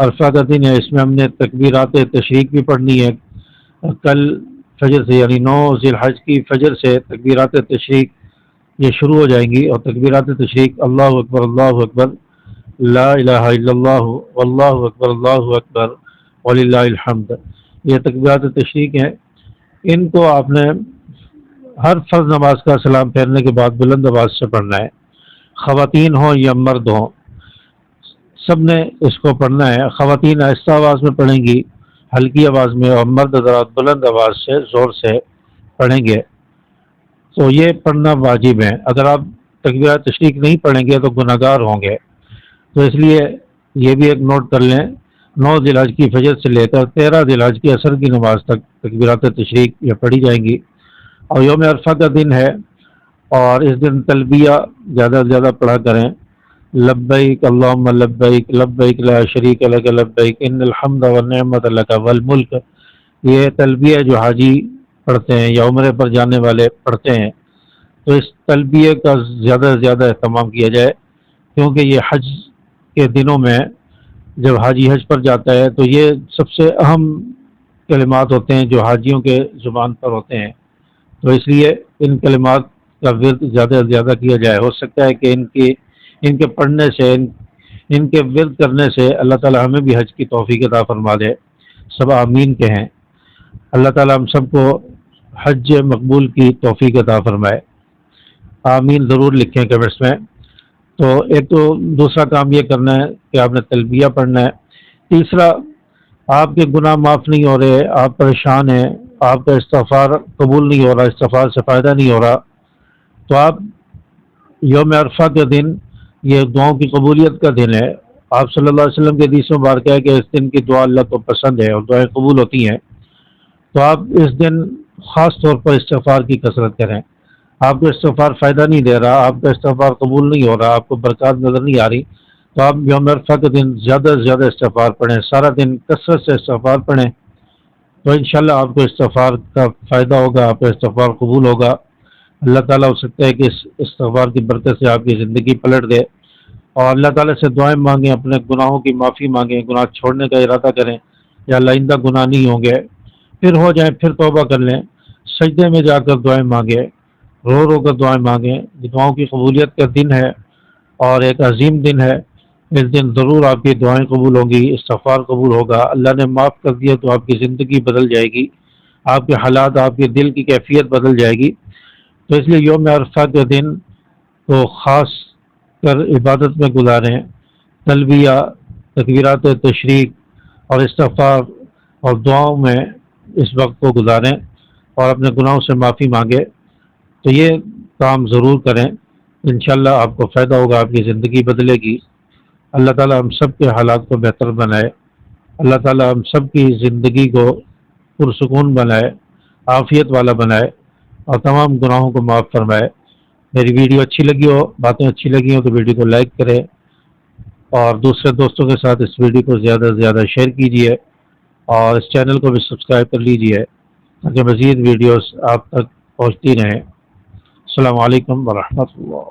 عرفہ کا دن ہے، اس میں ہم نے تکبیرات تشریق بھی پڑھنی ہے۔ کل فجر سے یعنی 9 ذی الحج کی فجر سے تکبیرات تشریق یہ شروع ہو جائیں گی، اور تکبیرات تشریق اللہ اکبر لا الہ الا اللہ واللہ اکبر وللہ الحمد، یہ تکبیرات تشریق ہیں۔ ان کو آپ نے ہر فرض نماز کا سلام پھیرنے کے بعد بلند آواز سے پڑھنا ہے، خواتین ہوں یا مرد ہوں، سب نے اس کو پڑھنا ہے۔ خواتین آہستہ آواز میں پڑھیں گی، ہلکی آواز میں، اور مرد حضرات بلند آواز سے زور سے پڑھیں گے۔ تو یہ پڑھنا واجب ہے، اگر آپ تکبیرات تشریق نہیں پڑھیں گے تو گناہ گار ہوں گے۔ تو اس لیے یہ بھی ایک نوٹ کر لیں، 9 ذی الحج کی فجر سے لے کر 13 ذی الحج کی عصر کی نماز تک تکبیرات تشریق یہ پڑھی جائیں گی۔ اور یوم عرفہ کا دن ہے، اور اس دن تلبیہ زیادہ سے زیادہ پڑھا کریں، لبیک اللہم لبیک لبیک لا شریک لک لبیک ان الحمد والنعمت لک والملک، یہ تلبیہ جو حاجی پڑھتے ہیں یا عمرے پر جانے والے پڑھتے ہیں، تو اس تلبیہ کا زیادہ سے زیادہ اہتمام کیا جائے، کیونکہ یہ حج کے دنوں میں جب حاجی حج پر جاتا ہے تو یہ سب سے اہم کلمات ہوتے ہیں جو حاجیوں کے زبان پر ہوتے ہیں، تو اس لیے ان کلمات کا ورد زیادہ سے زیادہ کیا جائے۔ ہو سکتا ہے کہ ان کے پڑھنے سے، ان کے ورد کرنے سے اللہ تعالی ہمیں بھی حج کی توفیق عطا فرما دے، سب آمین کہیں۔ اللہ تعالی ہم سب کو حج مقبول کی توفیق عطا فرمائے، آمین ضرور لکھیں کمنٹس میں۔ تو ایک تو دوسرا کام یہ کرنا ہے کہ آپ نے تلبیہ پڑھنا ہے۔ تیسرا، آپ کے گناہ معاف نہیں ہو رہے، آپ پریشان ہیں، آپ کا استغفار قبول نہیں ہو رہا، استغفار سے فائدہ نہیں ہو رہا، تو آپ یوم عرفہ کے دن، یہ دعاؤں کی قبولیت کا دن ہے، آپ صلی اللہ علیہ وسلم کے حدیث مبارکہ ہے کہ اس دن کی دعا اللہ کو پسند ہے اور دعائیں قبول ہوتی ہیں، تو آپ اس دن خاص طور پر استغفار کی کثرت کریں۔ آپ کو استغفار فائدہ نہیں دے رہا، آپ کا استغفار قبول نہیں ہو رہا، آپ کو برکات نظر نہیں آ رہی، تو آپ یوم عرفہ کے دن زیادہ سے زیادہ استغفار پڑھیں، سارا دن کثرت سے استغفار پڑھیں، تو انشاءاللہ آپ کو استغفار کا فائدہ ہوگا، آپ کا استغفار قبول ہوگا۔ اللہ تعالیٰ ہو سکتا ہے کہ اس استغفار کی برکت سے آپ کی زندگی پلٹ دے، اور اللہ تعالیٰ سے دعائیں مانگیں، اپنے گناہوں کی معافی مانگیں، گناہ چھوڑنے کا ارادہ کریں، یا اللہ آئندہ گناہ نہیں ہوں گے، پھر ہو جائیں پھر توبہ کر لیں، سجدے میں جا کر دعائیں مانگیں، رو رو کر دعائیں مانگیں۔ یہ دعاؤں کی قبولیت کا دن ہے اور ایک عظیم دن ہے، اس دن ضرور آپ کی دعائیں قبول ہوں گی، استغفار قبول ہوگا، اللہ نے معاف کر دیا تو آپ کی زندگی بدل جائے گی، آپ کے حالات، آپ کے دل کی کیفیت بدل جائے گی۔ تو اس لیے یوم عرفہ کے دن کو خاص کر عبادت میں گزاریں، تلبیہ، تکبیرات تشریق اور استغفار اور دعاؤں میں اس وقت کو گزاریں، اور اپنے گناہوں سے معافی مانگیں، تو یہ کام ضرور کریں، انشاءاللہ آپ کو فائدہ ہوگا، آپ کی زندگی بدلے گی۔ اللہ تعالی ہم سب کے حالات کو بہتر بنائے، اللہ تعالی ہم سب کی زندگی کو پرسکون بنائے، عافیت والا بنائے، اور تمام گناہوں کو معاف فرمائے۔ میری ویڈیو اچھی لگی ہو، باتیں اچھی لگی ہوں تو ویڈیو کو لائک کریں، اور دوسرے دوستوں کے ساتھ اس ویڈیو کو زیادہ سے زیادہ شیئر کیجیے، اور اس چینل کو بھی سبسکرائب کر لیجیے تاکہ مزید ویڈیوز آپ تک پہنچتی رہیں۔ السلام علیکم ورحمۃ اللہ۔